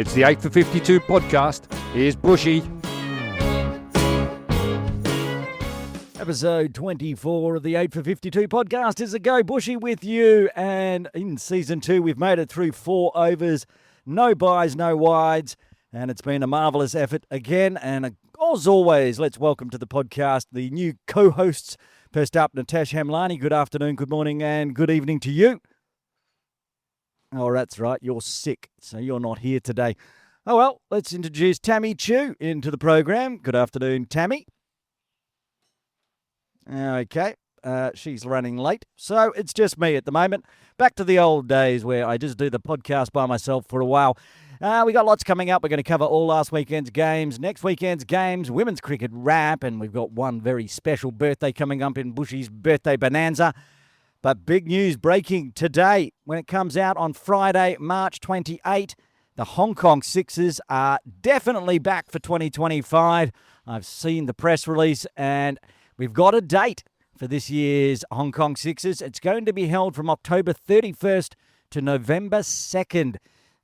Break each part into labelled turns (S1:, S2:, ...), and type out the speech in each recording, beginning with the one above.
S1: It's the 8 for 52 podcast. Here's Buschy.
S2: Episode 24 of the 8 for 52 podcast is a go. Buschy with you. And in season 2, we've made it through 4 overs. No byes, no wides. And it's been a marvellous effort again. And as always, let's welcome to the podcast the new co-hosts. First up, Nitesh Hamlani. Good afternoon, good morning, and good evening to you. Oh, that's right. You're sick, so you're not here today. Oh, well, let's introduce Tammy Chu into the program. Good afternoon, Tammy. Okay, she's running late, so it's just me at the moment. Back to the old days where I just do the podcast by myself for a while. We got lots coming up. We're going to cover all last weekend's games, next weekend's games, women's cricket wrap, and we've got one very special birthday coming up in Buschy's birthday bonanza. But big news breaking today when it comes out on Friday, March 28. The Hong Kong Sixers are definitely back for 2025. I've seen the press release and we've got a date for this year's Hong Kong Sixers. It's going to be held from October 31st to November 2nd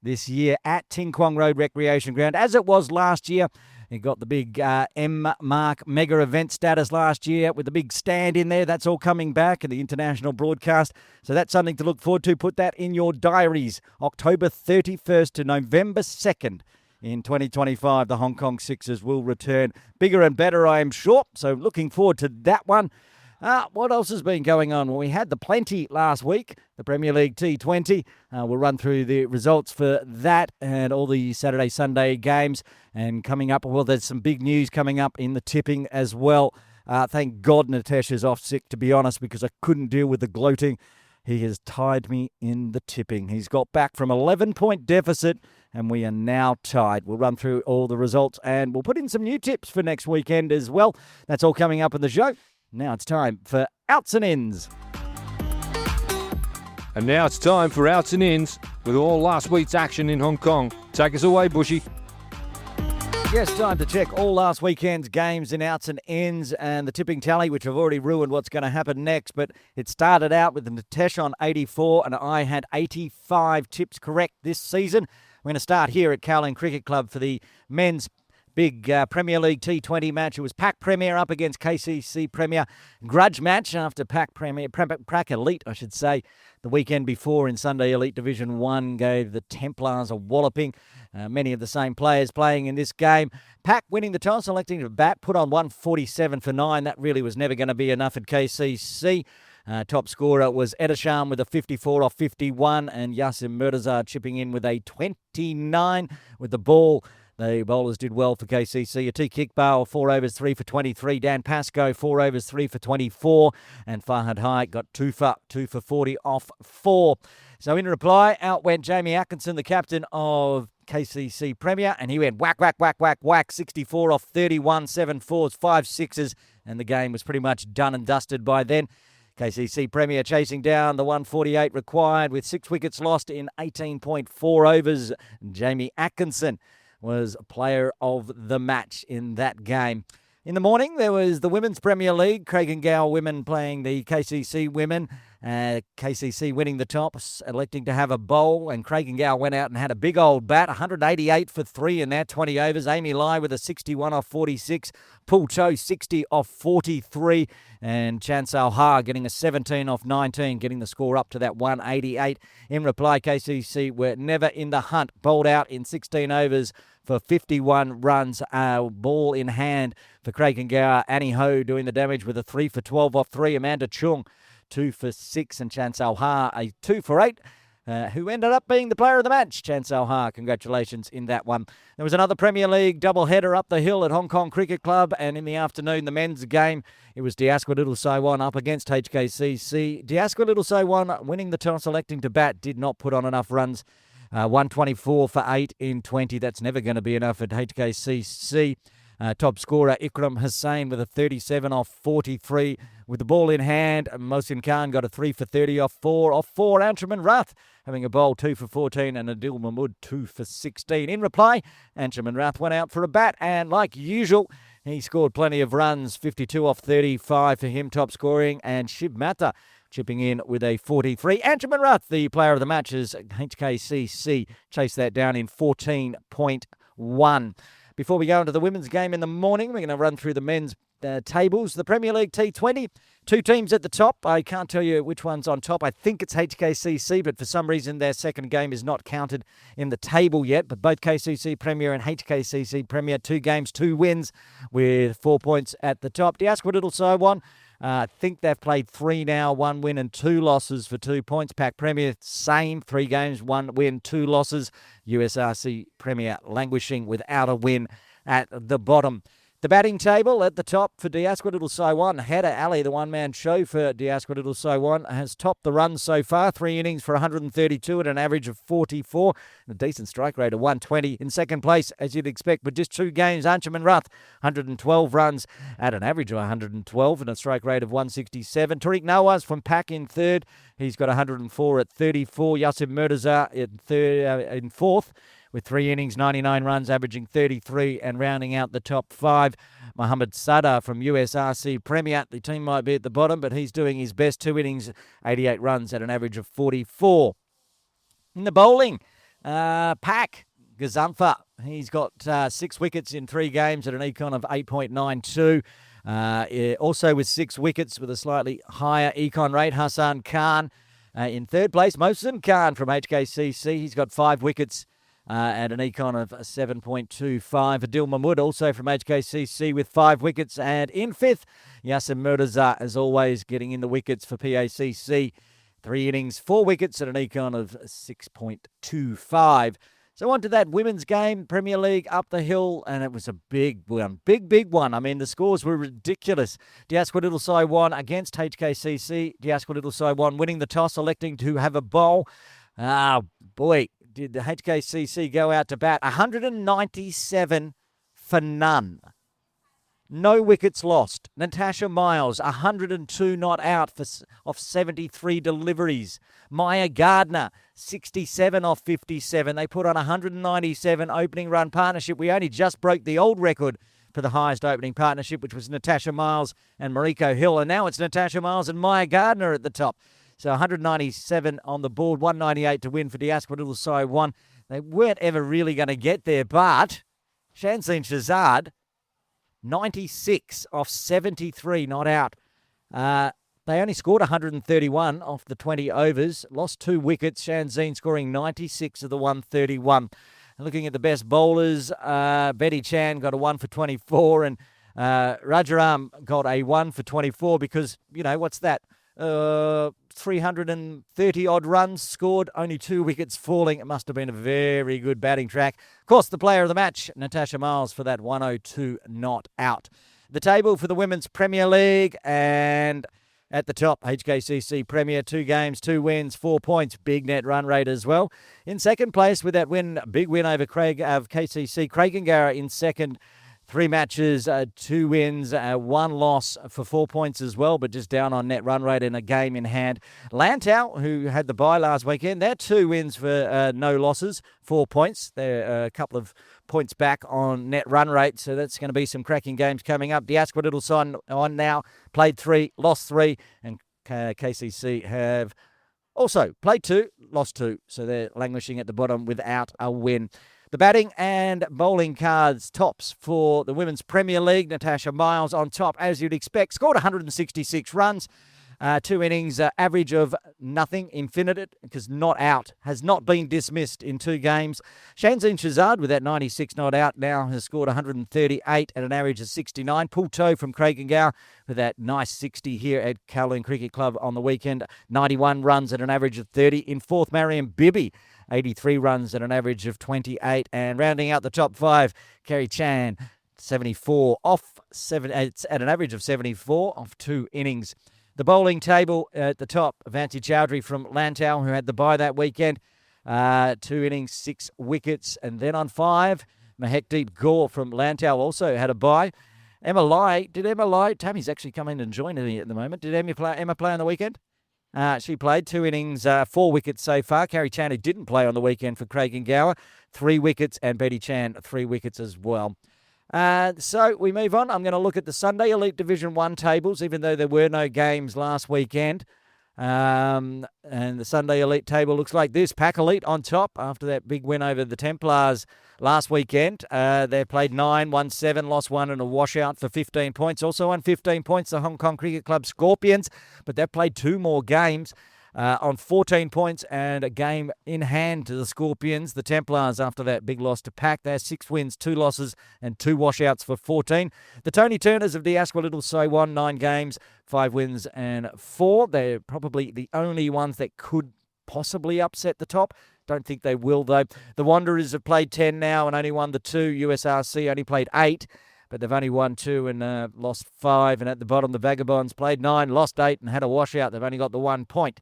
S2: this year at Ting Kwong Road Recreation Ground, as it was last year. It got the big M-Mark mega event status last year with the big stand in there. That's all coming back and the international broadcast. So that's something to look forward to. Put that in your diaries. October 31st to November 2nd. In 2025, the Hong Kong Sixers will return bigger and better, I am sure. So looking forward to that one. What else has been going on? Well, we had the plenty last week, the Premier League T20. We'll run through the results for that and all the Saturday, Sunday games. And coming up, well, there's some big news coming up in the tipping as well. Thank God Nitesh is off sick, to be honest, because I couldn't deal with the gloating. He has tied me in the tipping. He's got back from 11-point deficit, and we are now tied. We'll run through all the results, and we'll put in some new tips for next weekend as well. That's all coming up in the show. Now it's time for Outs and Ins.
S1: And now it's time for Outs and Ins with all last week's action in Hong Kong. Take us away, Buschy.
S2: Yes, time to check all last weekend's games in Outs and Ins and the tipping tally, which I've already ruined what's going to happen next. But it started out with Nitesh on 84, and I had 85 tips correct this season. We're going to start here at Kowloon Cricket Club for the men's big Premier League T20 match. It was Pac Premier up against KCC Premier. Grudge match after Pac Elite, I should say. The weekend before in Sunday Elite Division 1 gave the Templars a walloping. Many of the same players playing in this game. Pac winning the toss, electing to bat, put on 147 for 9. That really was never going to be enough at KCC. Top scorer was Edisham with a 54 off 51 and Yassim Murtaza chipping in with a 29 with the ball. The bowlers did well for KCC. Atiq Iqbal, 4 overs, 3 for 23. Dan Pascoe, 4 overs, 3 for 24. And Farhad Hayek got 2 for 40 off 4. So in reply, out went Jamie Atkinson, the captain of KCC Premier, and he went whack, whack, whack, whack, whack, 64 off 31, 7 fours, 5 sixes, and the game was pretty much done and dusted by then. KCC Premier chasing down the 148 required with 6 wickets lost in 18.4 overs. Jamie Atkinson was player of the match in that game. In the morning, there was the Women's Premier League. Craig and Gow women playing the KCC women. KCC winning the tops, electing to have a bowl, and Craig and Gow went out and had a big old bat, 188 for 3 in that 20 overs. Amy Lai with a 61 off 46, Paul Cho 60 off 43, and Chansal Ha getting a 17 off 19, getting the score up to that 188. In reply, KCC were never in the hunt, bowled out in 16 overs for 51 runs, ball in hand for Craig and Gower. Annie Ho doing the damage with a 3 for 12 off 3. Amanda Chung, 2 for 6. And Chansal Ha, a 2 for 8, who ended up being the player of the match. Chansal Ha, congratulations in that one. There was another Premier League double-header up the hill at Hong Kong Cricket Club. And in the afternoon, the men's game, it was Diasqua Little Saiwan up against HKCC. Diasqua Little Saiwan winning the toss, electing to bat, did not put on enough runs. 124 for 8 in 20. That's never going to be enough at HKCC. Top scorer Ikram Hussain with a 37 off 43. With the ball in hand, Mohsin Khan got a 3 for 30 off 4. Off 4, Anshuman Rath having a bowl, 2 for 14, and Adil Mahmood, 2 for 16. In reply, Anshuman Rath went out for a bat, and like usual, he scored plenty of runs, 52 off 35 for him, top scoring, and Shiv Mata chipping in with a 43. Anjaman Ruth, the player of the match, as HKCC chased that down in 14.1. Before we go into the women's game in the morning, we're going to run through the men's tables. The Premier League T20, two teams at the top. I can't tell you which one's on top. I think it's HKCC, but for some reason their second game is not counted in the table yet. But both KCC Premier and HKCC Premier, 2 games, 2 wins with 4 points at the top. Diaspora Little Saiwan, I think they've played 3 now, 1 win and 2 losses for 2 points. Pac Premier, same, 3 games, 1 win, 2 losses. USRC Premier languishing without a win at the bottom. The batting table at the top for Diaspora Little Saiwan. Haider Ali, the one-man show for Diaspora Little Saiwan, has topped the runs so far. 3 innings for 132 at an average of 44. And a decent strike rate of 120. In second place, as you'd expect, with just 2 games, Anjaman Ruth, 112 runs at an average of 112 and a strike rate of 167. Tariq Nawaz from Pac in third. He's got 104 at 34. Yassim Murtaza in fourth, with 3 innings, 99 runs, averaging 33, and rounding out the top 5, Mohammad Sadar from USRC Premier. The team might be at the bottom, but he's doing his best. 2 innings, 88 runs at an average of 44. In the bowling, Pac Gazumfa, he's got 6 wickets in 3 games at an econ of 8.92. Also with 6 wickets with a slightly higher econ rate, Hassan Khan in third place. Mohsin Khan from HKCC, he's got 5 wickets at an econ of 7.25. Adil Mahmood also from HKCC with 5 wickets. And in fifth, Yassim Murtaza, as always, getting in the wickets for PACC. 3 innings, 4 wickets at an econ of 6.25. So on to that women's game, Premier League up the hill, and it was a big one. Big one. I mean, the scores were ridiculous. Diaspora Little Saiwan against HKCC. Diaspora Little Saiwan winning the toss, electing to have a bowl. Boy, did the HKCC go out to bat. 197 for none. No wickets lost. Natasha Miles, 102 not out off 73 deliveries. Maya Gardner, 67 off 57. They put on 197 opening run partnership. We only just broke the old record for the highest opening partnership, which was Natasha Miles and Mariko Hill. And now it's Natasha Miles and Maya Gardner at the top. So 197 on the board, 198 to win for Diaspora Little Saiwan. They weren't ever really going to get there, but Shanzine Shazad, 96 off 73 not out. They only scored 131 off the 20 overs, lost 2 wickets. Shanzine scoring 96 of the 131. Looking at the best bowlers, Betty Chan got a 1 for 24, and Rajaram got a 1 for 24 because, you know, what's that? 330 odd runs scored, only 2 wickets falling. It must have been a very good batting track. Of course, the player of the match, Natasha Miles, for that 102 not out. The table for the Women's Premier League, and at the top, HKCC Premier, 2 games, 2 wins, 4 points, big net run rate as well. In second place with that win, big win over KCC, Craigengarra in second. 3 matches, 2 wins, 1 loss for 4 points as well, but just down on net run rate and a game in hand. Lantau, who had the bye last weekend, they're 2 wins for no losses, 4 points. They're a couple of points back on net run rate, so that's going to be some cracking games coming up. Diaspora Little Son on now, played 3, lost 3, and KCC have also played 2, lost 2, so they're languishing at the bottom without a win. The batting and bowling cards tops for the Women's Premier League. Natasha Miles on top, as you'd expect. Scored 166 runs. 2 innings, average of nothing, infinite, because not out, has not been dismissed in 2 games. Shanzine Shazad with that 96 not out now has scored 138 at an average of 69. Pulto from Craigengow with that nice 60 here at Kowloon Cricket Club on the weekend. 91 runs at an average of 30. In fourth, Mariam Bibi, 83 runs at an average of 28. And rounding out the top 5, Kerry Chan, 74 off 7 at an average of 74 off 2 innings. The bowling table at the top, Vanti Chowdhury from Lantau, who had the bye that weekend. 2 innings, 6 wickets. And then on 5, Mahekdeep Gaur from Lantau also had a bye. Emma Lai, Tammy's actually come in and joined me at the moment. Did Emma play on the weekend? She played 2 innings, 4 wickets so far. Carrie Chan, who didn't play on the weekend for Craigengower, 3 wickets, and Betty Chan, 3 wickets as well. So we move on. I'm going to look at the Sunday Elite Division 1 tables, even though there were no games last weekend. And the Sunday Elite table looks like this. Pack Elite on top after that big win over the Templars last weekend. They played 9, won 7, lost 1 and a washout for 15 points. Also on 15 points, the Hong Kong Cricket Club Scorpions, but they've played 2 more games. On 14 points and a game in hand to the Scorpions. The Templars, after that big loss to Pack, they have 6 wins, 2 losses and 2 washouts for 14. The Tony Turners of the Asqua Little Saiwan, 9 games, 5 wins and 4. They're probably the only ones that could possibly upset the top. Don't think they will, though. The Wanderers have played 10 now and only won the 2. USRC only played 8. But they've only won 2 and lost 5. And at the bottom, the Vagabonds played 9, lost 8 and had a washout. They've only got the 1 point.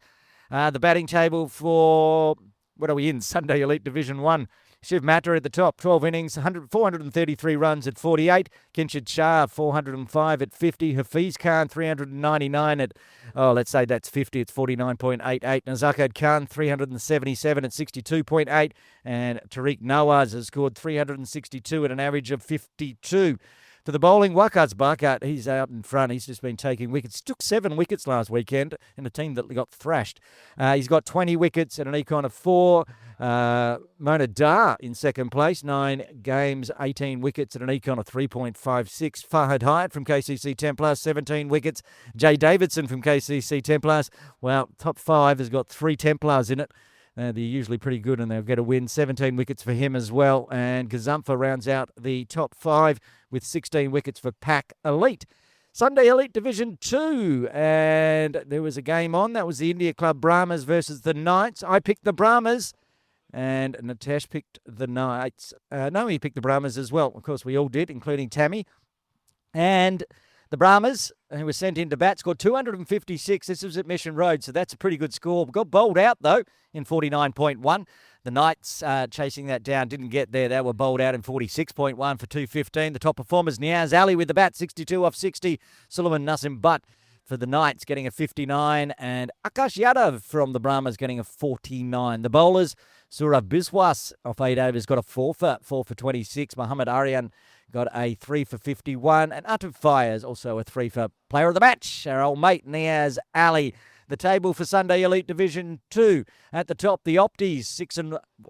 S2: The batting table for, what are we in? Sunday Elite Division 1. Shiv Matra at the top, 12 innings, 433 runs at 48. Kinshid Shah, 405 at 50. Hafiz Khan, 399 at, let's say that's 50. It's 49.88. Nazakad Khan, 377 at 62.8. And Tariq Nawaz has scored 362 at an average of 52. For the bowling, Wakat's Bakat, he's out in front. He's just been taking wickets. Took 7 wickets last weekend in a team that got thrashed. He's got 20 wickets and an econ of 4. Mona Dar in second place, 9 games, 18 wickets and an econ of 3.56. Fahad Hyatt from KCC Templars, 17 wickets. Jay Davidson from KCC Templars, well, top 5 has got 3 Templars in it. They're usually pretty good and they'll get a win. 17 wickets for him as well. And Gazumpha rounds out the top 5 with 16 wickets for Pack Elite. Sunday Elite Division 2. And there was a game on. That was the India Club Brahmas versus the Knights. I picked the Brahmas and Nitesh picked the Knights. No, he picked the Brahmas as well. Of course, we all did, including Tammy. And the Brahmas, who was sent in to bat, scored 256. This was at Mission Road, so that's a pretty good score. Got bowled out, though, in 49.1. The Knights chasing that down didn't get there. They were bowled out in 46.1 for 215. The top performers, Niaz Ali with the bat, 62 off 60. Sulaiman Nasim Butt for the Knights getting a 59. And Akash Yadav from the Brahmas getting a 49. The bowlers, Saurav Biswas off 8 overs, got a 4 for 26. Muhammad Aryan got a 3 for 51. And Atuf Fires also a 3 for player of the match, our old mate Niaz Ali. The table for Sunday Elite Division 2. At the top, the Opties, 6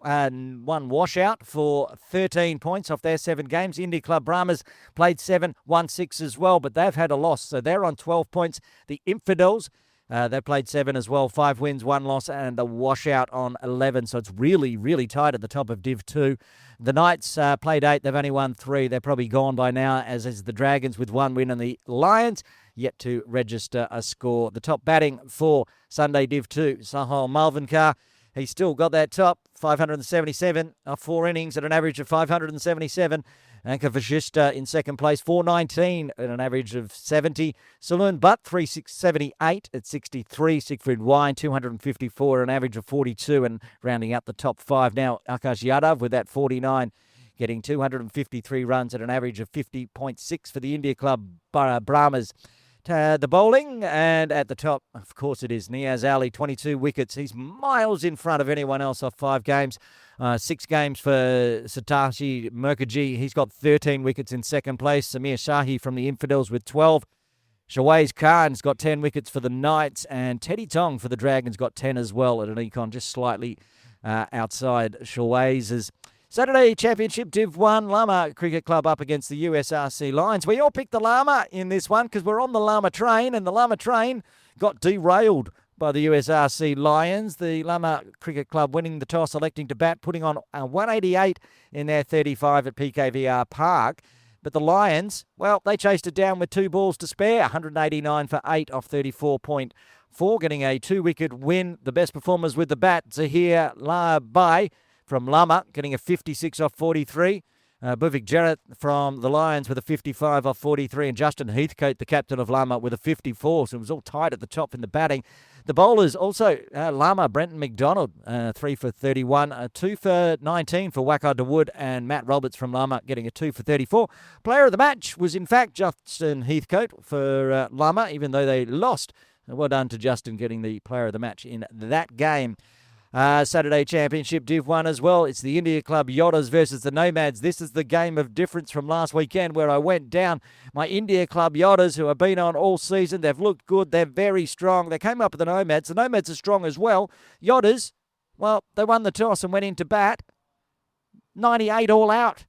S2: and 1 washout for 13 points off their 7 games. India Club Brahmas played 7, won 6 as well, but they've had a loss, so they're on 12 points. The Infidels, they played 7 as well, 5 wins, 1 loss, and a washout on 11. So it's really, really tight at the top of Div 2. The Knights played 8. They've only won 3. They're probably gone by now, as is the Dragons with 1 win, and the Lions yet to register a score. The top batting for Sunday Div 2, Sahal Malvinkar. He's still got that top, 577 off 4 innings at an average of 577. Anka Vashishta in second place, 419 at an average of 70. Saloon Butt, 378 at 63. Siegfried Wine, 254 at an average of 42. And rounding up the top 5 now, Akash Yadav with that 49, getting 253 runs at an average of 50.6 for the India Club Brahmas. The bowling, and at the top, of course, it is Niaz Ali, 22 wickets. He's miles in front of anyone else off 5 games. 6 games for Satashi Mukherjee. He's got 13 wickets in second place. Samir Shahi from the Infidels with 12. Shawaiz Khan's got 10 wickets for the Knights, and Teddy Tong for the Dragons got 10 as well at an econ, just slightly outside Shawaiz's. Saturday Championship Div 1, Lama Cricket Club up against the USRC Lions. We all picked the Lama in this one because we're on the Lama train, and the Lama train got derailed by the USRC Lions. The Lama Cricket Club winning the toss, electing to bat, putting on 188 in their 35 at PKVR Park. But the Lions, well, they chased it down with 2 balls to spare, 189 for 8 off 34.4, getting a 2-wicket win. The best performers with the bat, Zahir Labai from Lama, getting a 56 off 43. Buvik Jarrett from the Lions with a 55 off 43. And Justin Heathcote, the captain of Lama, with a 54. So it was all tight at the top in the batting. The bowlers also, Lama, Brenton McDonald, 3 for 31. 2 for 19 for Wakar Dawood. And Matt Roberts from Lama getting a 2 for 34. Player of the match was, in fact, Justin Heathcote for Lama, even though they lost. Well done to Justin getting the player of the match in that game. Saturday Championship Div 1 as well. It's the India Club Yodders versus the Nomads. This is the game of difference from last weekend where I went down. My India Club Yodders, who have been on all season, they've looked good. They're very strong. They came up with the Nomads. The Nomads are strong as well. Yodders, well, they won the toss and went into bat. 98 all out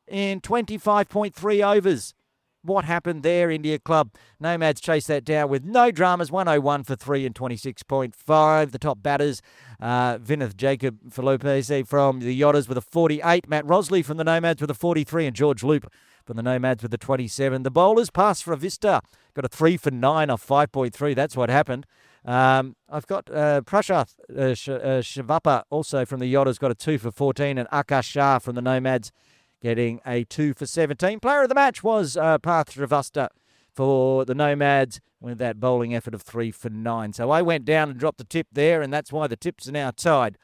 S2: in 25.3 overs. What happened there, India Club? Nomads chased that down with no dramas, 101 for 3 and 26.5. The top batters, Vinith Jacob Filopese from the Yodders with a 48, Matt Rosley from the Nomads with a 43, and George Loop from the Nomads with a 27. The bowlers passed for a Vista, got a 3 for 9 off 5.3. That's what happened. I've got Prashath Shivappa also from the Yodders, got a 2 for 14, and Akash Shah from the Nomads getting a 2 for 17. Player of the match was Parth Srivastava for the Nomads with that bowling effort of 3 for 9. So I went down and dropped the tip there, and that's why the tips are now tied.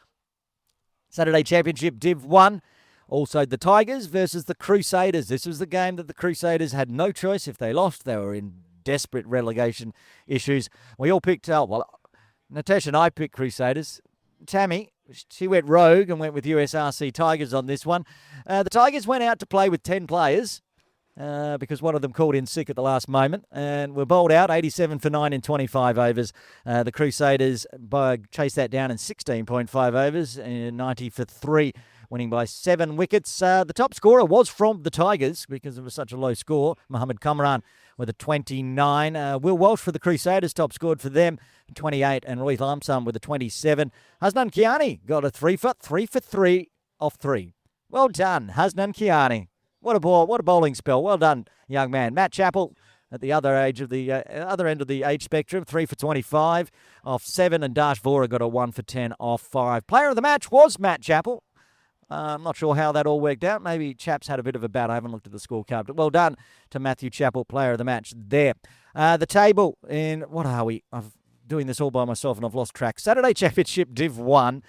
S2: Saturday Championship Div 1. Also the Tigers versus the Crusaders. This was the game that the Crusaders had no choice. If they lost, they were in desperate relegation issues. We all picked, Nitesh and I picked Crusaders. Tammy, she went rogue and went with USRC Tigers on this one. The Tigers went out to play with 10 players because one of them called in sick at the last moment and were bowled out 87 for 9 in 25 overs. The Crusaders chased that down in 16.5 overs and 90 for 3, winning by 7 wickets. The top scorer was from the Tigers because it was such a low score. Mohammed Kamran with a 29. Will Walsh for the Crusaders top scored for them, 28, and Rohit Lamsam with a 27. Hasnan Kiani got a 3 for 3 off 3. Well done, Hasnan Kiani. What a ball! What a bowling spell! Well done, young man. Matt Chappell at the other end of the age spectrum, 3 for 25 off 7, and Dash Vora got a 1 for 10 off 5. Player of the match was Matt Chappell. I'm not sure how that all worked out. Maybe Chaps had a bit of a bat. I haven't looked at the scorecard. But well done to Matthew Chappell, player of the match there. The table in, what are we? I'm doing this all by myself and I've lost track. Saturday Championship Div 1.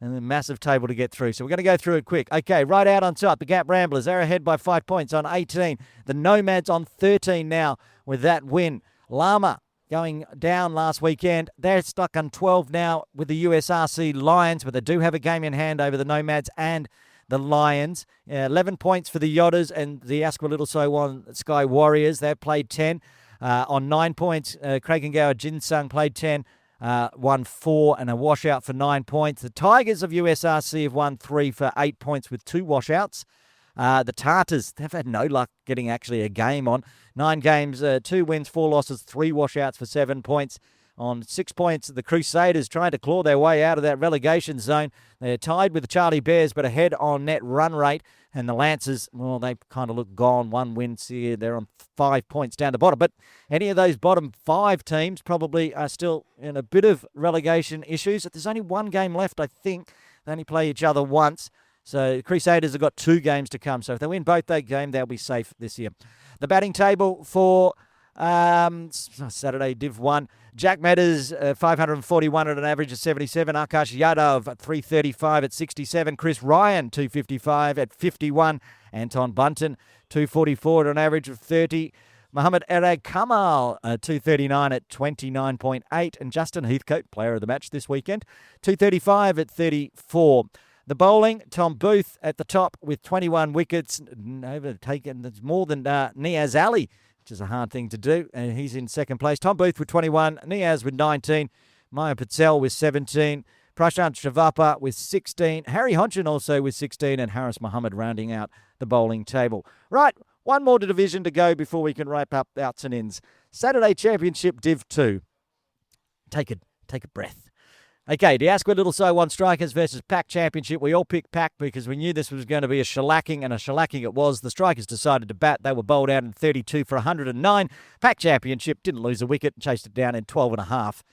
S2: And a massive table to get through. So we're going to go through it quick. Okay, right out on top, the Gap Ramblers. They're ahead by 5 points on 18. The Nomads on 13 now with that win. Lama going down last weekend. They're stuck on 12 now with the USRC Lions, but they do have a game in hand over the Nomads and the Lions. 11 points for the Yodders and the Asqua Little Sowon Sky Warriors. They've played 10. On 9 points, Krakengower Jinsung played 10. Won 4 and a washout for 9 points. The Tigers of USRC have won 3 for 8 points with 2 washouts. The Tartars, they've had no luck getting actually a game on. 9 games, 2 wins, 4 losses, 3 washouts for 7 points. On 6 points, the Crusaders trying to claw their way out of that relegation zone. They're tied with the Charlie Bears, but ahead on net run rate. And the Lancers, well, they kind of look gone. 1 win here. They're on 5 points down the bottom. But any of those bottom 5 teams probably are still in a bit of relegation issues. There's only 1 game left, I think. They only play each other once. So the Crusaders have got 2 games to come. So if they win both that game, they'll be safe this year. The batting table for Saturday Div 1. Jack Meadows, 541 at an average of 77. Akash Yadav, 335 at 67. Chris Ryan, 255 at 51. Anton Bunton, 244 at an average of 30. Muhammad Erag Kamal, 239 at 29.8. And Justin Heathcote, player of the match this weekend, 235 at 34. The bowling, Tom Booth at the top with 21 wickets. Overtaken, that's more than Niaz Ali, which is a hard thing to do, and he's in second place. Tom Booth with 21, Niaz with 19, Maya Patel with 17, Prashant Shrivappa with 16, Harry Hodgson also with 16, and Harris Muhammad rounding out the bowling table. Right, one more division to go before we can wrap up outs and ins. Saturday Championship Div 2. Take a breath. Okay, the Asqua Little Sowon Strikers versus Pack Championship. We all picked Pack because we knew this was going to be a shellacking, and a shellacking it was. The Strikers decided to bat. They were bowled out in 32 for 109. Pack Championship didn't lose a wicket, chased it down in 12 and a half.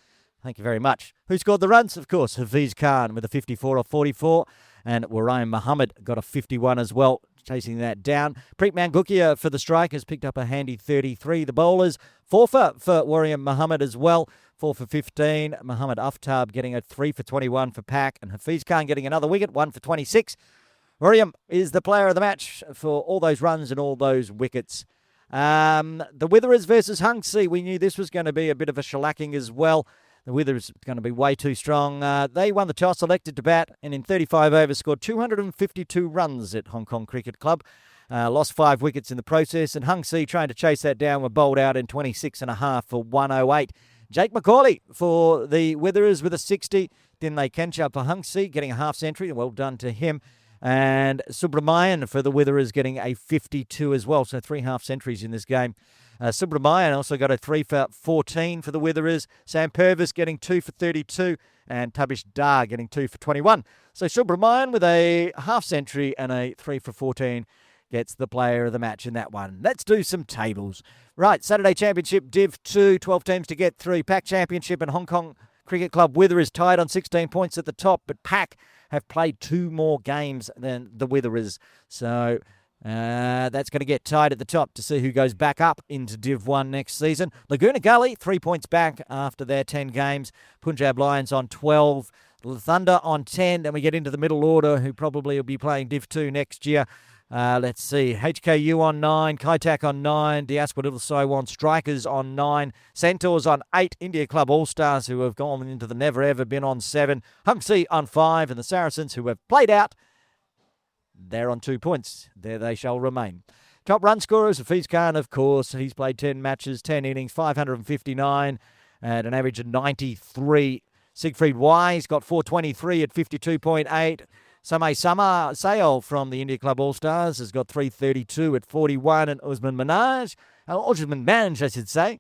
S2: Thank you very much. Who scored the runs? Of course, Hafiz Khan with a 54 off 44, and Warayam Muhammad got a 51 as well, chasing that down. Preet Mangukia for the Strikers picked up a handy 33. The bowlers, 4 for Warayam Muhammad as well. 4 for 15. Muhammad Aftab getting a 3 for 21 for Pack. And Hafiz Khan getting another wicket, 1 for 26. William is the player of the match for all those runs and all those wickets. The Witherers versus Hunksy. We knew this was going to be a bit of a shellacking as well. The Withers going to be way too strong. They won the toss, elected to bat, and in 35 overs scored 252 runs at Hong Kong Cricket Club. Lost 5 wickets in the process, and Hung See, trying to chase that down, were bowled out in 26 and a half for 108. Jake McCauley for the Witherers with a 60. Then they catch up for Hung See, getting a half century. Well done to him. And Subramanian for the Witherers getting a 52 as well. So 3 half centuries in this game. Subramanian also got a 3 for 14 for the Witherers. Sam Purvis getting 2 for 32. And Tabish Dar getting 2 for 21. So Subramanian with a half century and a 3 for 14 gets the player of the match in that one. Let's do some tables. Right, Saturday Championship, Div 2, 12 teams to get through. Pack Championship and Hong Kong Cricket Club Witherers tied on 16 points at the top, but Pack have played 2 more games than the Witherers. So that's going to get tied at the top to see who goes back up into Div 1 next season. Laguna Gully, 3 points back after their 10 games. Punjab Lions on 12. The Thunder on 10. Then we get into the middle order, who probably will be playing Div 2 next year. Let's see, HKU on 9, Kaitak on 9, Diaspora Little Saiwan Strikers on 9, Centaurs on 8, India Club All-Stars, who have gone into the never-ever bin, on 7, Hung See on 5, and the Saracens, who have played out, they're on 2 points. There they shall remain. Top run scorers, Hafiz Khan, of course. He's played 10 matches, 10 innings, 559, at an average of 93. Siegfried Wise got 423 at 52.8. Samay Sayal from the India Club All-Stars has got 332 at 41, and Usman Manaj, I should say,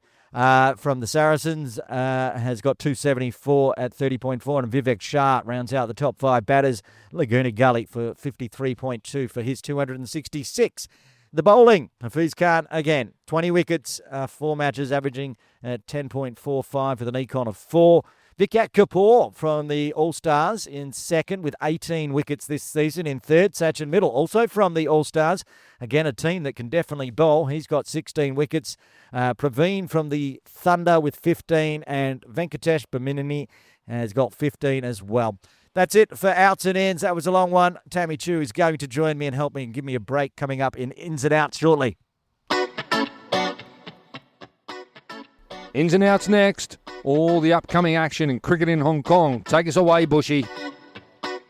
S2: from the Saracens has got 274 at 30.4, and Vivek Shah rounds out the top 5 batters. Laguna Gully for 53.2 for his 266. The bowling, Hafiz Khan again, 20 wickets, 4 matches, averaging at 10.45 with an econ of 4. Vikat Kapoor from the All-Stars in second with 18 wickets this season. In third, Sachin Middle, also from the All-Stars. Again, a team that can definitely bowl. He's got 16 wickets. Praveen from the Thunder with 15, and Venkatesh Baminini has got 15 as well. That's it for Outs and Ends. That was a long one. Tammy Chu is going to join me and help me and give me a break coming up in Ins and Outs shortly.
S1: Ins and Outs next. All the upcoming action in cricket in Hong Kong. Take us away, Buschy.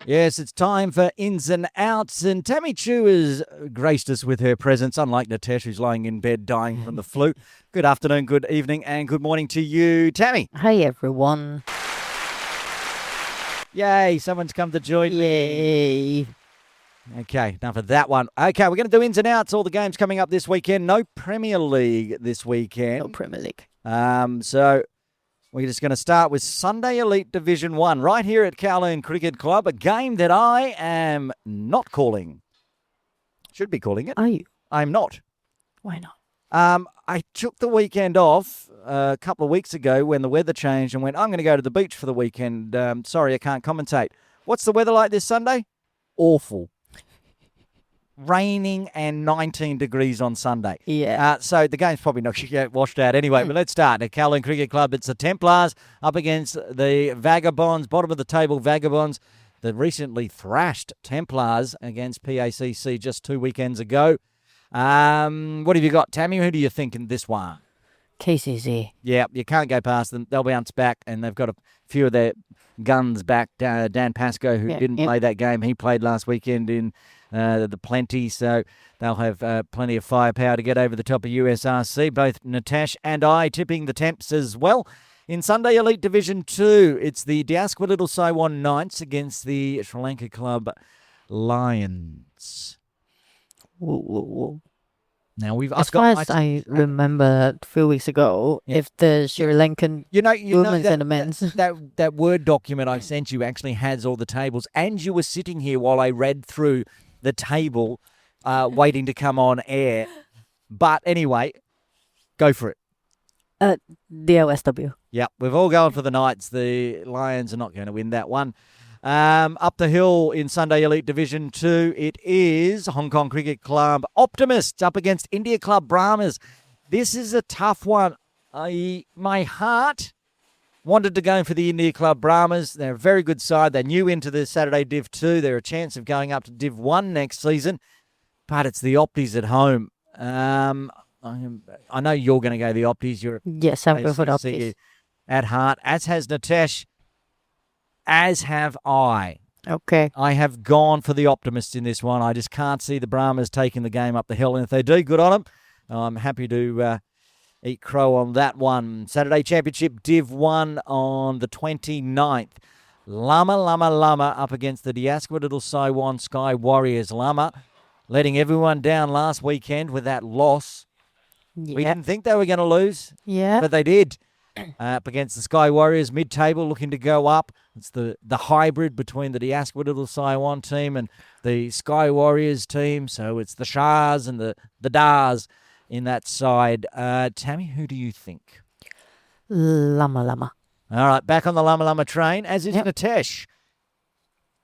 S2: Yes, it's time for Ins and Outs, and Tammy Chu has graced us with her presence, unlike Nitesh, who's lying in bed dying from the flu. Good afternoon, good evening, and good morning to you, Tammy.
S3: Hey, everyone.
S2: Yay, someone's come to join me.
S3: Yay.
S2: Okay, enough of that one. Okay, we're going to do Ins and Outs, all the games coming up this weekend. No Premier League this weekend.
S3: No Premier League.
S2: So we're just going to start with Sunday Elite Division 1 right here at Kowloon Cricket Club, a game that I am not calling. Should be calling it.
S3: Are you?
S2: I'm not.
S3: Why not?
S2: I took the weekend off a couple of weeks ago when the weather changed and went, I'm going to go to the beach for the weekend. Sorry, I can't commentate. What's the weather like this Sunday? Awful. Raining and 19 degrees on Sunday.
S3: Yeah.
S2: So the game's probably not going to get washed out anyway. But let's start. At Kowloon Cricket Club, it's the Templars up against the Vagabonds, bottom of the table Vagabonds. The recently thrashed Templars against PACC just 2 weekends ago. What have you got, Tammy? Who do you think in this one?
S3: KCC.
S2: Yeah, you can't go past them. They'll bounce back, and they've got a few of their guns back. Dan Pascoe, who didn't play that game, he played last weekend in the Plenty, so they'll have plenty of firepower to get over the top of USRC. Both Nitesh and I tipping the Temps as well. In Sunday Elite Division 2, it's the Diaspora Little Saiwan Knights against the Sri Lanka Club Lions.
S3: Whoa.
S2: Now
S3: as far as I remember a few weeks ago, if the Sri Lankan women's and the men's...
S2: That Word document I sent you actually has all the tables, and you were sitting here while I read through the table waiting to come on air. But anyway, go for it.
S3: DLSW.
S2: Yeah, we've all gone for the Knights. The Lions are not going to win that one. Up the hill in Sunday Elite Division 2, it is Hong Kong Cricket Club Optimists up against India Club Brahmas. This is a tough one. My heart wanted to go for the India Club Brahmas. They're a very good side. They're new into the Saturday Div 2. They're a chance of going up to Div 1 next season. But it's the Opties at home. I know you're going to go the Opties.
S3: Yes, I'm going for the Opties.
S2: at heart, as has Nitesh, as have I.
S3: Okay.
S2: I have gone for the optimists in this one. I just can't see the Brahmas taking the game up the hill. And if they do, good on them. I'm happy to eat crow on that one. Saturday Championship Div 1 on the 29th. Lama up against the Diaspora Little Saiwan Sky Warriors. Lama letting everyone down last weekend with that loss.
S3: Yeah.
S2: We didn't think they were going to lose,
S3: Yeah.
S2: but they did. Up against the Sky Warriors, mid-table, looking to go up. It's the hybrid between the Diaspora Little Saiwan team and the Sky Warriors team. So it's the Shahs and the Dars in that side. Tammy, who do you think?
S3: Lama.
S2: All right, back on the Lama train, as is Nitesh.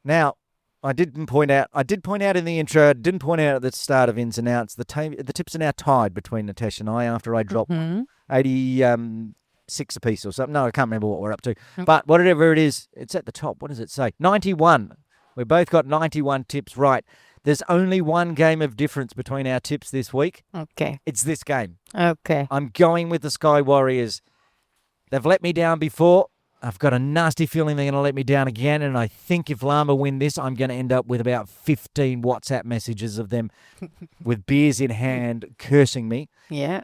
S2: Now, I did point out in the intro, didn't point out at the start of ins and outs, the tips are now tied between Nitesh and I after I dropped 86 apiece or something. No, I can't remember what we're up to. But whatever it is, it's at the top. What does it say? 91. We both got 91 tips right. There's only one game of difference between our tips this week.
S3: Okay.
S2: It's this game.
S3: Okay.
S2: I'm going with the Sky Warriors. They've let me down before. I've got a nasty feeling they're going to let me down again, and I think if Lama win this, I'm going to end up with about 15 WhatsApp messages of them with beers in hand cursing me.
S3: Yeah.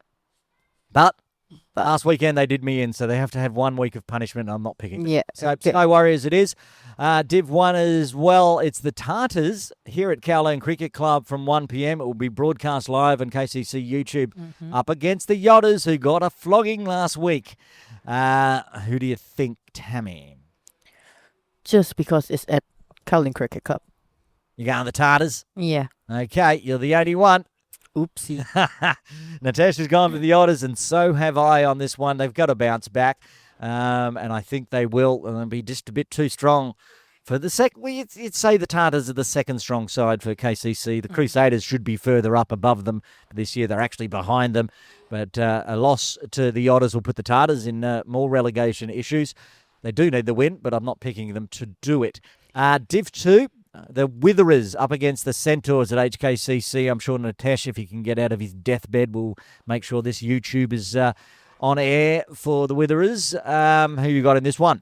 S2: But last weekend they did me in, so they have to have 1 week of punishment, and I'm not picking them.
S3: Yeah.
S2: So Sky Warriors it is. Div 1 as well. It's the Tartars here at Kowloon Cricket Club from 1 p.m. It will be broadcast live on KCC YouTube up against the Yodders, who got a flogging last week. Who do you think, Tammy?
S3: Just because it's at Kowloon Cricket Club.
S2: You going the Tartars?
S3: Yeah.
S2: Okay, you're the only one.
S3: Oopsie.
S2: Nitesh has gone for the Otters, and so have I on this one. They've got to bounce back, and I think they will. And they'll be just a bit too strong for the second. Well, you'd say the Tartars are the second strong side for KCC. The Crusaders should be further up above them. This year they're actually behind them. But a loss to the Otters will put the Tartars in more relegation issues. They do need the win, but I'm not picking them to do it. Div 2. The Witherers up against the Centaurs at HKCC. I'm sure Nitesh, if he can get out of his deathbed, will make sure this YouTube is on air for the Witherers. Who you got in this one?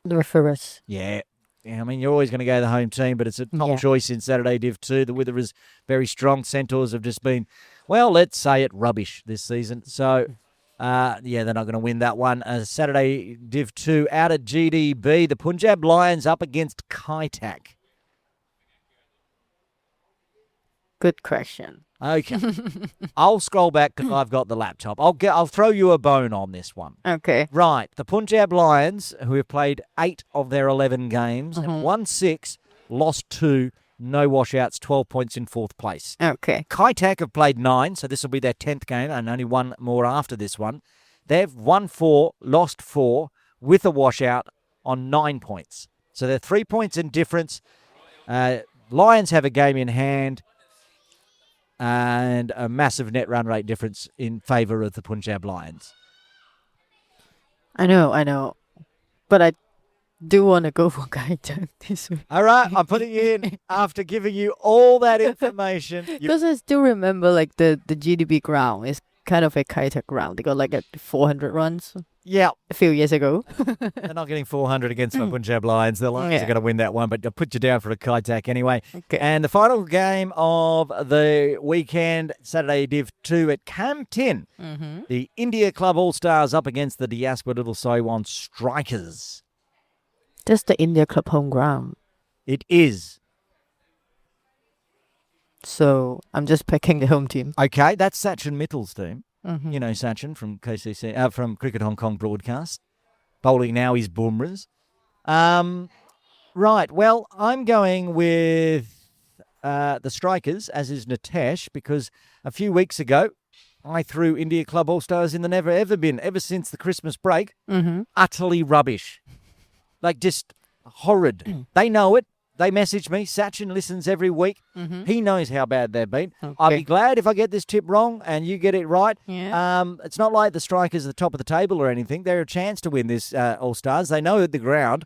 S3: The Referers.
S2: Yeah, I mean, you're always going to go the home team, but it's a top choice in Saturday Div 2. The Witherers, very strong. Centaurs have just been, well, let's say it, rubbish this season. So, they're not going to win that one. Saturday Div 2 out at GDB. The Punjab Lions up against Kaitak.
S3: Good question.
S2: Okay. I'll scroll back because I've got the laptop. I'll throw you a bone on this one.
S3: Okay.
S2: Right. The Punjab Lions, who have played 8 of their 11 games, have won 6, lost 2, no washouts, 12 points in 4th place.
S3: Okay.
S2: Kaitak have played 9, so this will be their 10th game and only one more after this one. They've won 4, lost 4, with a washout on 9 points. So they're 3 points in difference. Lions have a game in hand and a massive net run rate difference in favour of the Punjab Lions.
S3: I know. But I do want to go for Kaitak this week.
S2: All right, I'm putting you in after giving you all that information.
S3: Because I still remember like the GDB ground is kind of a Kaitak ground. They got like 400 runs.
S2: Yeah.
S3: A few years ago.
S2: They're not getting 400 against the Punjab Lions. The Lions are going to win that one, but I'll put you down for a Kaitak anyway.
S3: Okay.
S2: And the final game of the weekend, Saturday Div 2 at Cam 10. The India Club All-Stars up against the Diaspora Little Saiwan Strikers.
S3: That's the India Club home ground.
S2: It is.
S3: So I'm just picking the home team.
S2: Okay, that's Sachin Mittal's team. You know Sachin from KCC, from Cricket Hong Kong broadcast. Bowling now is Bumrahs. Right, well, I'm going with the Strikers, as is Nitesh, because a few weeks ago, I threw India Club All-Stars in the never ever bin, ever since the Christmas break. Utterly rubbish. Like, just horrid. They know it. They message me. Sachin listens every week. He knows how bad they've been.
S3: Okay.
S2: I'll be glad if I get this tip wrong and you get it right.
S3: Yeah.
S2: It's not like the Strikers are the top of the table or anything. They're a chance to win this All-Stars. They know the ground.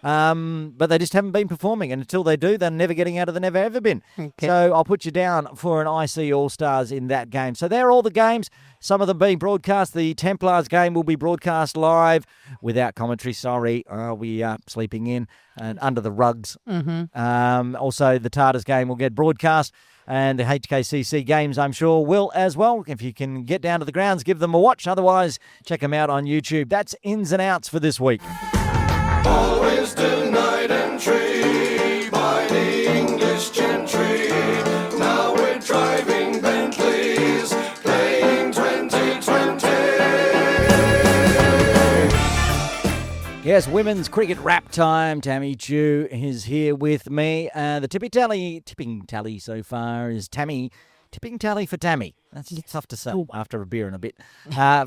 S2: But they just haven't been performing. And until they do, they're never getting out of the never ever been.
S3: Okay.
S2: So I'll put you down for an IC All-Stars in that game. So they're all the games, some of them being broadcast. The Templars game will be broadcast live without commentary. Sorry, we are sleeping in and under the rugs. Also, the Tartars game will get broadcast. And the HKCC games, I'm sure, will as well. If you can get down to the grounds, give them a watch. Otherwise, check them out on YouTube. That's ins and outs for this week.
S4: Always denied entry by the English gentry. Now we're driving Bentleys, playing 2020.
S2: Yes, women's cricket wrap time. Tammy Chu is here with me. The tipping tally so far is Tammy. Tipping tally for Tammy. That's tough to say after a beer and a bit.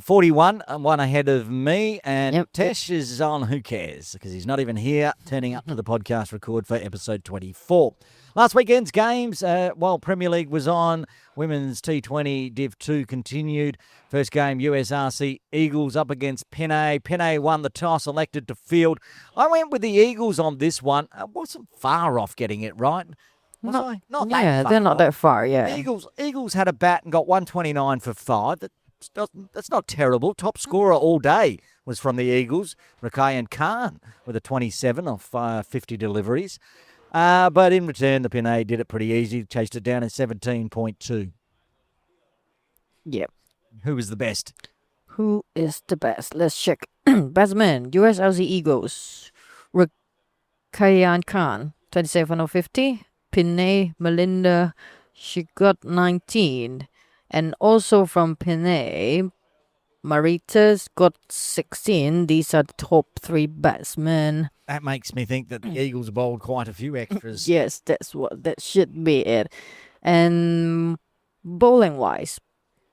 S2: 41, one ahead of me. And Tesh is on Who Cares? Because he's not even here, turning up to the podcast record for episode 24. Last weekend's games, while Premier League was on, Women's T20 Div 2 continued. First game, USRC Eagles up against Penay. Penay won the toss, elected to field. I went with the Eagles on this one. I wasn't far off getting it right. Was I? Not that
S3: Yeah,
S2: far
S3: they're not
S2: off.
S3: that far, yeah.
S2: Eagles had a bat and got 129 for 5. That's not terrible. Top scorer all day was from the Eagles, Rakayan Khan, with a 27 off 50 deliveries. But in return, the Penay did it pretty easy, chased it down at 17.2.
S3: Yep.
S2: Who was the best?
S3: Who is the best? Let's check. Batsman, USLC Eagles. Rakayan Khan, 27 of 50. Pinay Melinda, she got 19. And also from Pinay, Maritas got 16. These are the top 3 batsmen.
S2: That makes me think that the Eagles bowled quite a few extras.
S3: Yes, that should be it. And bowling wise,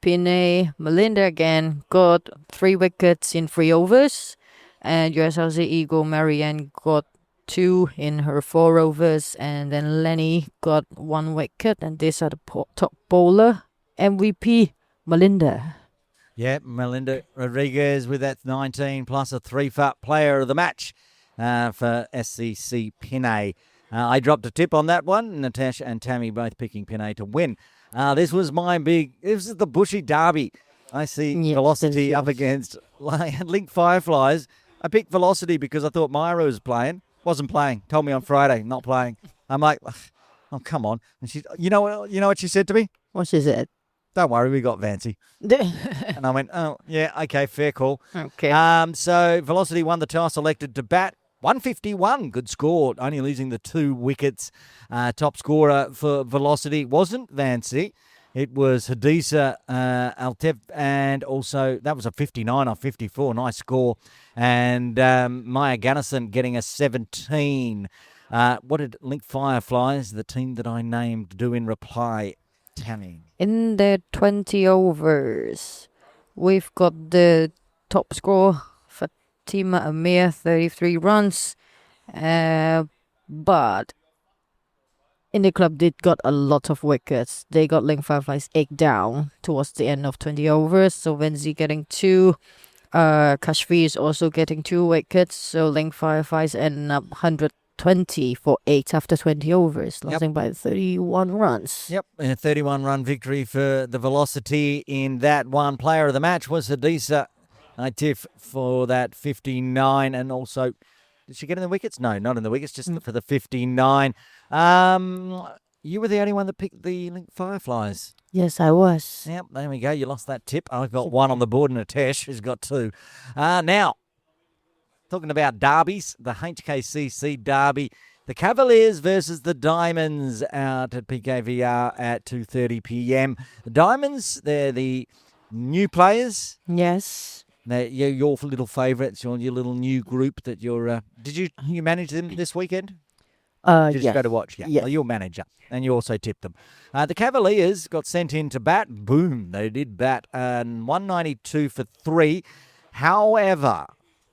S3: Pinay Melinda again got 3 wickets in 3 overs. And USLC Eagle Marianne got 2 in her 4 overs, and then Lenny got 1 wicket, and these are the top bowler. MVP, Melinda.
S2: Yeah, Melinda Rodriguez with that 19 plus a 3 for player of the match for SCC Penay. I dropped a tip on that one. Nitesh and Tammy both picking Penay to win. This is the Buschy Derby. I see Velocity up against Link Fireflies. I picked Velocity because I thought Myra was playing. Wasn't playing. Told me on Friday, not playing. I'm like, oh, come on. And she, you know what she said to me?
S3: What she said?
S2: Don't worry, we got Vancy. And I went, oh, yeah, okay, fair call.
S3: Okay.
S2: So Velocity won the toss, elected to bat. 151, good score, only losing the 2 wickets. Top scorer for Velocity wasn't Vancy. It was Hadisa Altef, and also that was a 59 off 54. Nice score. And Maya Gunnison getting a 17. What did Link Fireflies, the team that I named, do in reply, Tammy?
S3: In the 20 overs, we've got the top score, Fatima Amir, 33 runs. But in the club did got a lot of wickets. They got Link Fireflies 8 down towards the end of 20 overs. So Venzi getting 2. Kashfi is also getting 2 wickets. So Link Fireflies ending up 120 for 8 after 20 overs, losing by 31 runs.
S2: Yep, and a 31-run victory for the Velocity in that one. Player of the match was Hadisa Itif for that 59, and also, did she get in the wickets? No, not in the wickets, just for the 59. You were the only one that picked the Link Fireflies.
S3: Yes, I was.
S2: Yep, there we go. You lost that tip. I've got 1 on the board, and Nitesh has got 2. Now, talking about derbies, the HKCC derby, the Cavaliers versus the Diamonds out at PKVR at 2:30 p.m. The Diamonds, they're the new players.
S3: Yes.
S2: They're your little favourites, your little new group that you're... Did you manage them this weekend? Did you just go to watch? Yeah.
S3: Yeah.
S2: Well, you're manager, and you also tipped them. The Cavaliers got sent in to bat. Boom, they did bat. 192 for 3. However,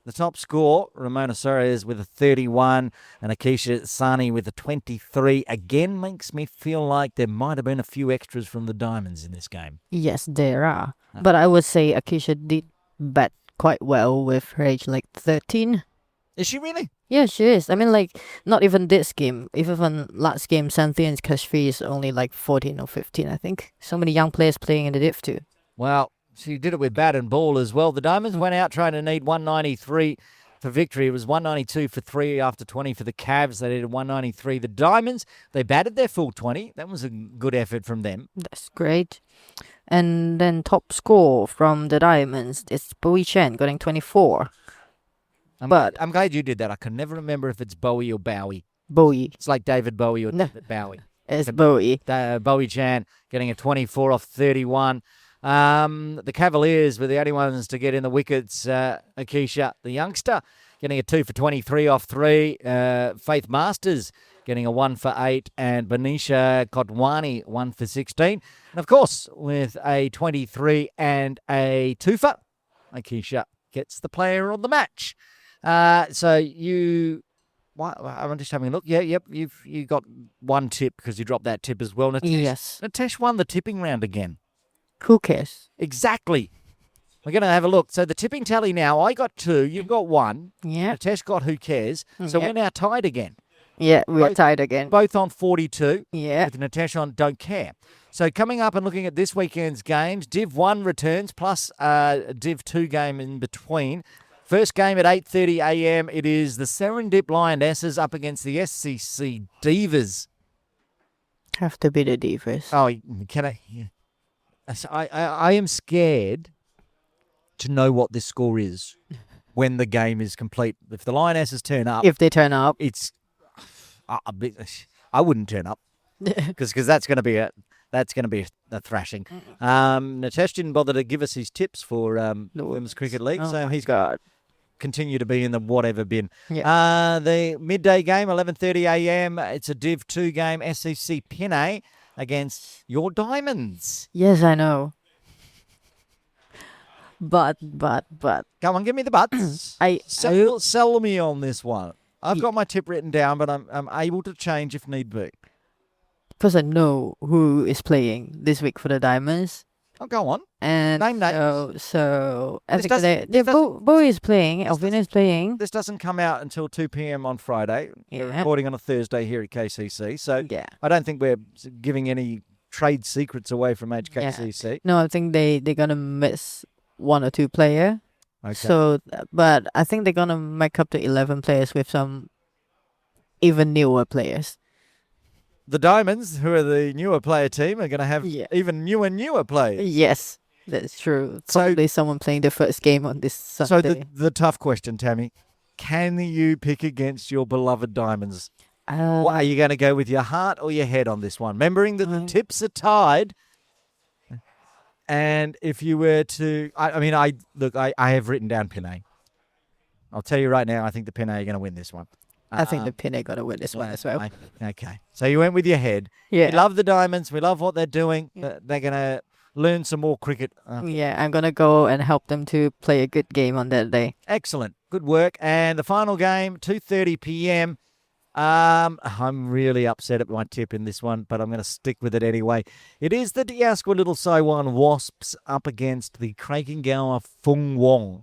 S2: the top score, Ramona Soares with a 31 and Akisha Sani with a 23. Again, makes me feel like there might have been a few extras from the Diamonds in this game.
S3: Yes, there are. But I would say Akisha did bat quite well with her age like 13.
S2: Is she really?
S3: Yeah, she is. I mean, like, not even this game. Even last game, Xanthian's cash fee is only like 14 or 15, I think. So many young players playing in the Div too.
S2: Well, she did it with bat and ball as well. The Diamonds went out trying to need 193 for victory. It was 192 for 3 after 20 for the Cavs. They needed 193. The Diamonds, they batted their full 20. That was a good effort from them.
S3: That's great. And then top score from the Diamonds is Bowie Chen getting 24. But-
S2: I'm glad you did that. I can never remember if it's Bowie or Bowie.
S3: Bowie.
S2: It's like David Bowie or
S3: No.
S2: David Bowie.
S3: It's Bowie.
S2: Bowie Chan getting a 24 off 31. The Cavaliers were the only ones to get in the wickets. Akisha, the youngster, getting a 2 for 23 off 3. Faith Masters getting a 1 for 8. And Benisha Kotwani, 1 for 16. And of course, with a 23 and a 2 for, Akisha gets the player of the match. So you... I'm just having a look. Yeah, yep. You got one tip because you dropped that tip as well. Nitesh,
S3: Yes.
S2: Nitesh won the tipping round again.
S3: Who cares?
S2: Exactly. We're going to have a look. So the tipping tally now, I got 2, you've got 1.
S3: Yeah.
S2: Nitesh got who cares. So
S3: Yeah.
S2: we're now tied again.
S3: Yeah, we're
S2: Both-
S3: tied again.
S2: Both on 42
S3: Yeah.
S2: with Nitesh on don't care. So coming up and looking at this weekend's games, Div 1 returns plus Div 2 game in between. First game at 8:30 a.m. It is the Serendip Lionesses up against the SCC Divas.
S3: Have to be the Divas.
S2: Oh, can I? Yeah. So I am scared to know what this score is when the game is complete. If the Lionesses turn up,
S3: If they turn up.
S2: it's I wouldn't turn up because that's going to be a thrashing. Nitesh didn't bother to give us his tips for the Women's Cricket League,
S3: Oh
S2: so
S3: my
S2: he's got continue to be in the whatever bin.
S3: Yeah.
S2: The midday game, 11:30 a.m. It's a Div 2 game, SCC Pinay against your Diamonds.
S3: Yes, I know. But.
S2: Come on, give me the buts. Sell me on this one. I've got my tip written down, but I'm able to change if need be.
S3: Because I know who is playing this week for the Diamonds.
S2: Oh, go on.
S3: And
S2: Name names.
S3: so I
S2: This
S3: think
S2: doesn't-
S3: they
S2: this doesn't-
S3: Bowie is playing, Elvina is playing.
S2: This doesn't come out until 2 p.m. on Friday. We're
S3: Yeah.
S2: recording on a Thursday here at KCC, so
S3: Yeah.
S2: I don't think we're giving any trade secrets away from HKCC.
S3: No, I think they're gonna miss 1 or 2 player.
S2: Okay.
S3: So, but I think they're gonna make up the 11 players with some even newer players.
S2: The Diamonds, who are the newer player team, are going to have
S3: Yeah.
S2: even newer players.
S3: Yes, that's true.
S2: So-
S3: Probably someone playing the first game on this
S2: So
S3: Sunday.
S2: the tough question, Tammy, can you pick against your beloved Diamonds? What, are you going to go with your heart or your head on this one? Remembering that the tips are tied. And if you were to, I have written down Pinay. I'll tell you right now, I think the Pinay are going to win this one.
S3: I think the Pinay gonna win this one as well.
S2: Okay. So you went with your head.
S3: Yeah.
S2: We love the Diamonds. We love what they're doing. They're going to learn some more cricket.
S3: Yeah, I'm gonna go and help them to play a good game on that day.
S2: Excellent. Good work. And the final game, 2:30 p.m. I'm really upset at my tip in this one, but I'm going to stick with it anyway. It is the Diasqua Little Saiwan Wasps up against the Krakengower Fung Wong.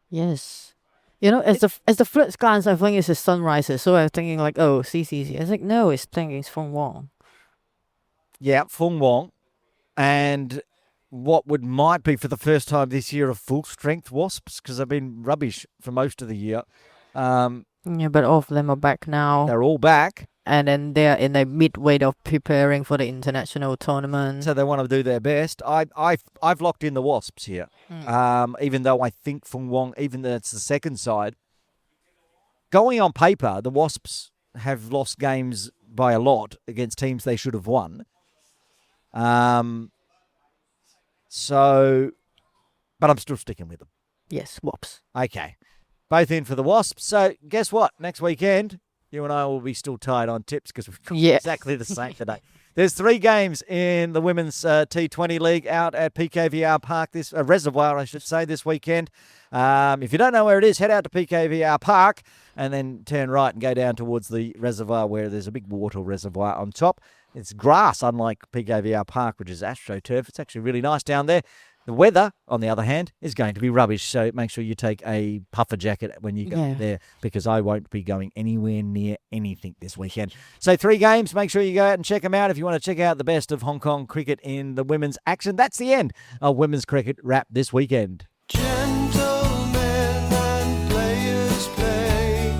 S3: Yes. You know, as the first glance, I think it's a Sunriser, so I'm thinking like, oh, CCC. I was like, no, it's playing against Feng Wong.
S2: Yeah, Fung Wong. And what might be for the first time this year a full strength Wasps, because they've been rubbish for most of the year.
S3: Yeah, but all of them are back now,
S2: They're all back,
S3: and then they're in the midway of preparing for the international tournament.
S2: so they want to do their best. I've locked in the Wasps here, even though I think Fung Wong, even though it's the second side, going on paper, the Wasps have lost games by a lot against teams they should have won. But I'm still sticking with them.
S3: Yes, Wops.
S2: Okay. Both in for the Wasps. So guess what? Next weekend, you and I will be still tied on tips because we've got
S3: Yes.
S2: exactly the same today. There's 3 games in the Women's T20 League out at PKVR Park, this Reservoir, I should say, this weekend. If you don't know where it is, head out to PKVR Park and then turn right and go down towards the reservoir where there's a big water reservoir on top. It's grass, unlike PKVR Park, which is AstroTurf. It's actually really nice down there. The weather, on the other hand, is going to be rubbish. So make sure you take a puffer jacket when you go there, because I won't be going anywhere near anything this weekend. So 3 games. Make sure you go out and check them out if you want to check out the best of Hong Kong cricket in the women's action. That's the end of women's cricket wrap this weekend.
S4: Gentlemen and players play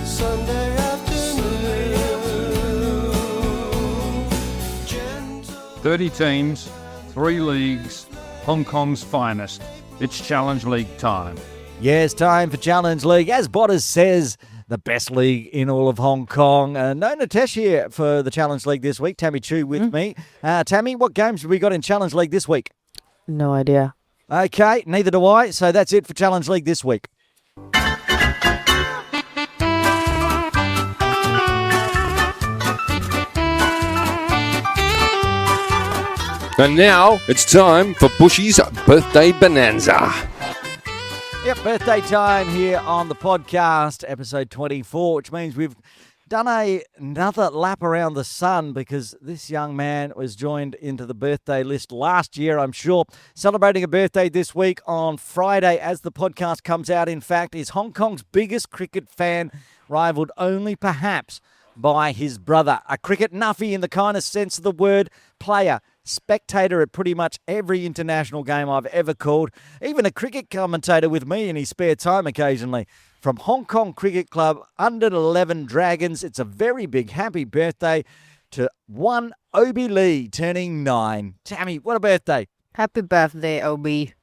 S4: Sunday afternoon.
S5: 30 teams, 3 leagues, Hong Kong's finest. It's Challenge League time.
S2: Yes, time for Challenge League. As Botters says, the best league in all of Hong Kong. No Nitesh here for the Challenge League this week. Tammy Chu with me. Tammy, what games have we got in Challenge League this week?
S3: No idea.
S2: Okay, neither do I. So that's it for Challenge League this week.
S1: And now it's time for Buschy's birthday bonanza.
S2: Yep, birthday time here on the podcast, episode 24, which means we've done another lap around the sun, because this young man was joined into the birthday list last year, I'm sure. Celebrating a birthday this week on Friday as the podcast comes out, in fact, is Hong Kong's biggest cricket fan, rivaled only perhaps by his brother. A cricket nuffy in the kindest sense of the word, player, spectator at pretty much every international game I've ever called, even a cricket commentator with me in his spare time occasionally. From Hong Kong Cricket Club, under 11 Dragons, it's a very big happy birthday to one Obi Lee, turning 9. Tammy, what a birthday.
S3: Happy birthday, Obi.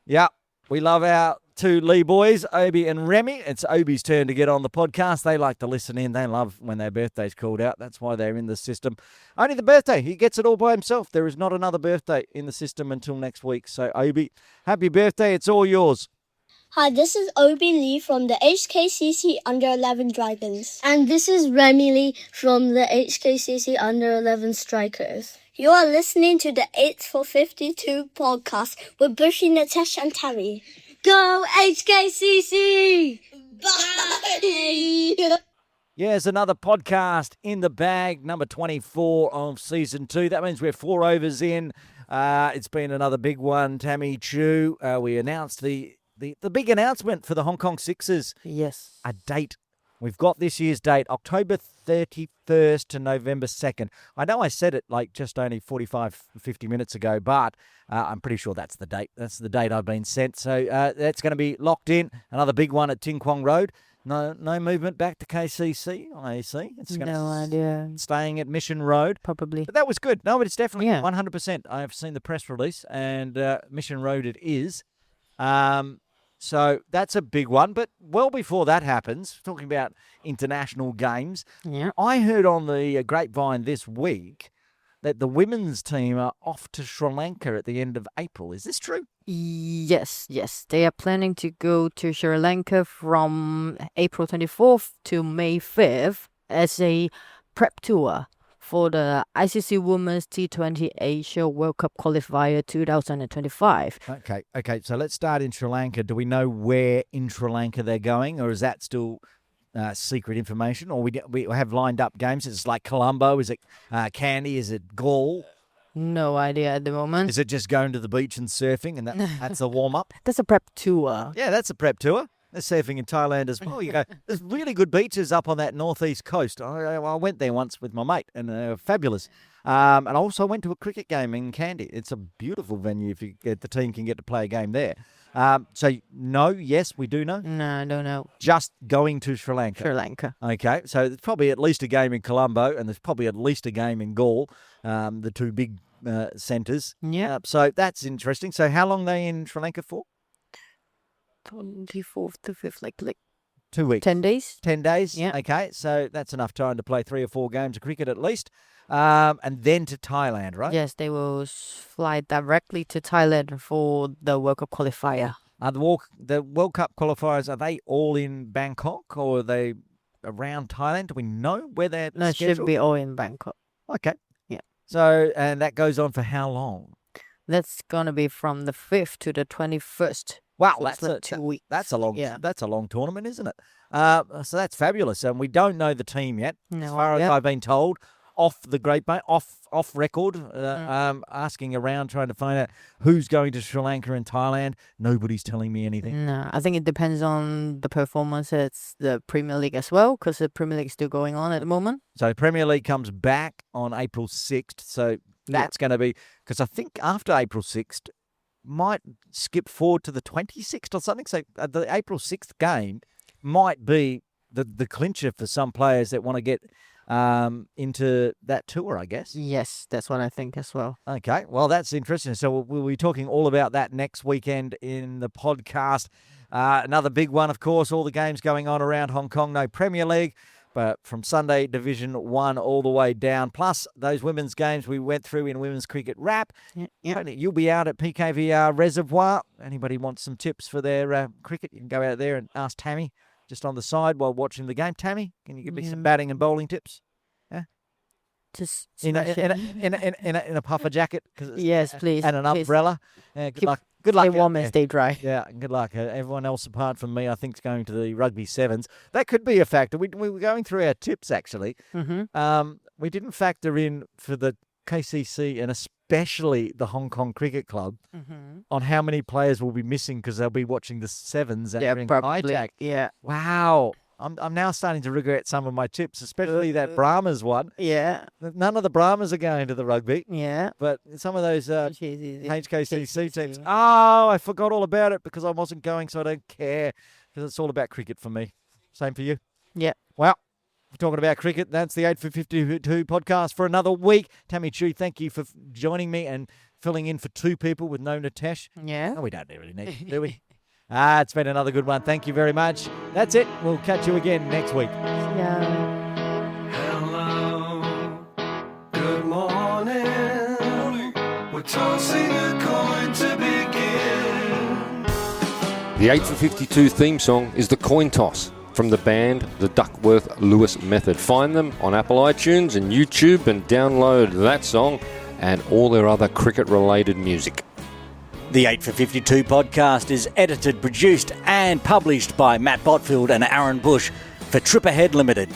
S2: Yeah, we love our 2 Lee boys, Obi and Remy. It's Obi's turn to get on the podcast. They like to listen in. They love when their birthday's called out. That's why they're in the system. Only the birthday. He gets it all by himself. There is not another birthday in the system until next week. So, Obi, happy birthday. It's all yours.
S6: Hi, this is Obi Lee from the HKCC Under 11 Dragons. And this is Remy Lee from the HKCC Under 11 Strikers. You are listening to the 8 for 52 podcast with Buschy, Nitesh and Tammy. Go HKCC! Bye!
S2: Yes, another podcast in the bag, number 24 of season 2. That means we're 4 overs in. It's been another big one. Tammy Chu, we announced the big announcement for the Hong Kong Sixers.
S3: Yes.
S2: A date. We've got this year's date, October 31st to November 2nd. I know I said it like just only 50 minutes ago, but I'm pretty sure that's the date. That's the date I've been sent. So that's going to be locked in. Another big one at Tin Kwong Road. No movement back to KCC, I see. It's
S3: No idea.
S2: Staying at Mission Road.
S3: Probably.
S2: But that was good. No, but it's definitely
S3: Yeah.
S2: 100%. I've seen the press release, and Mission Road it is. So that's a big one. But well before that happens, talking about international games,
S3: Yeah.
S2: I heard on the grapevine this week that the women's team are off to Sri Lanka at the end of April. Is this true?
S3: Yes. They are planning to go to Sri Lanka from April 24th to May 5th as a prep tour for the ICC Women's T20 Asia World Cup Qualifier 2025.
S2: Okay. So let's start in Sri Lanka. Do we know where in Sri Lanka they're going, or is that still secret information? Or we have lined up games? Is it like Colombo? Is it Kandy? Is it Gaul?
S3: No idea at the moment.
S2: Is it just going to the beach and surfing, and that's a warm-up?
S3: That's a prep tour.
S2: Yeah, that's a prep tour. There's surfing in Thailand as well. You go. There's really good beaches up on that northeast coast. I went there once with my mate, and they're fabulous. And I also went to a cricket game in Kandy. It's a beautiful venue if the team can get to play a game there. So no, yes, we do know.
S3: No, I don't know.
S2: Just going to Sri Lanka.
S3: Sri Lanka.
S2: Okay, so there's probably at least a game in Colombo, and there's probably at least a game in Gaul, the 2 big centres.
S3: Yeah.
S2: So that's interesting. So how long are they in Sri Lanka for?
S3: 24th to 5th, like
S2: 2 weeks.
S3: 10 days.
S2: 10 days?
S3: Yeah.
S2: Okay, so that's enough time to play 3 or 4 games of cricket at least. And then to Thailand, right?
S3: Yes, they will fly directly to Thailand for the World Cup qualifier.
S2: The World Cup qualifiers, are they all in Bangkok, or are they around Thailand? Do we know where they're
S3: No, it
S2: scheduled?
S3: should be all in Bangkok.
S2: Okay.
S3: Yeah.
S2: So, and that goes on for how long?
S3: That's gonna be from the 5th to the 21st.
S2: Wow,
S3: So it's like 2 weeks.
S2: That's a long.
S3: Yeah.
S2: That's a long tournament, isn't it? So that's fabulous. And we don't know the team yet.
S3: No
S2: As far as
S3: idea.
S2: I've been told, off the grapevine, off record, asking around, trying to find out who's going to Sri Lanka and Thailand. Nobody's telling me anything.
S3: No, I think it depends on the performance at the Premier League as well, because the Premier League is still going on at the moment.
S2: So Premier League comes back on April 6th. So that's going to be, because I think after April 6th, might skip forward to the 26th or something. So the April 6th game might be the clincher for some players that want to get into that tour, I guess.
S3: Yes, that's what I think as well.
S2: Okay, well, that's interesting. So we'll be talking all about that next weekend in the podcast. Another big one, of course, all the games going on around Hong Kong. No Premier League, but from Sunday Division 1 all the way down. Plus those women's games we went through in Women's Cricket Wrap.
S3: Yeah.
S2: Tony, you'll be out at PKVR Reservoir. Anybody wants some tips for their cricket, you can go out there and ask Tammy just on the side while watching the game. Tammy, can you give me some batting and bowling tips?
S3: Just
S2: In a puffer jacket?
S3: yes, please.
S2: And an
S3: please.
S2: umbrella. Good luck. Good
S3: Stay
S2: luck.
S3: warm and
S2: Yeah.
S3: stay dry.
S2: Yeah, good luck. Everyone else apart from me, I think, is going to the rugby sevens. That could be a factor. We were going through our tips, actually.
S3: Mm-hmm.
S2: We didn't factor in for the KCC and especially the Hong Kong Cricket Club on how many players will be missing because they'll be watching the sevens
S3: Yeah,
S2: during
S3: probably.
S2: hijack.
S3: Yeah.
S2: Wow. I'm now starting to regret some of my tips, especially that Brahmas one.
S3: Yeah.
S2: None of the Brahmas are going to the rugby,
S3: Yeah.
S2: but some of those
S3: HKCC
S2: HKCC teams. Oh, I forgot all about it because I wasn't going, so I don't care because it's all about cricket for me. Same for you?
S3: Yeah.
S2: Well, we're talking about cricket. That's the 8 for 52 podcast for another week. Tammy Chu, thank you for joining me and filling in for two people with no Nitesh.
S3: Yeah.
S2: Oh, we don't really need to, do we? It's been another good one. Thank you very much. That's it. We'll catch you again next week.
S3: Yeah.
S4: Hello, good morning. We're tossing a coin to begin.
S1: The 8 for 52 theme song is The Coin Toss from the band The Duckworth Lewis Method. Find them on Apple iTunes and YouTube and download that song and all their other cricket-related music.
S2: The 8 for 52 podcast is edited, produced and published by Matt Botfield and Aaron Bush for Trip Ahead Limited.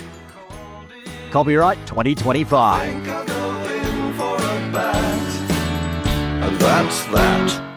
S2: Copyright 2025.
S4: Think I'll go in for a bat, and that's that.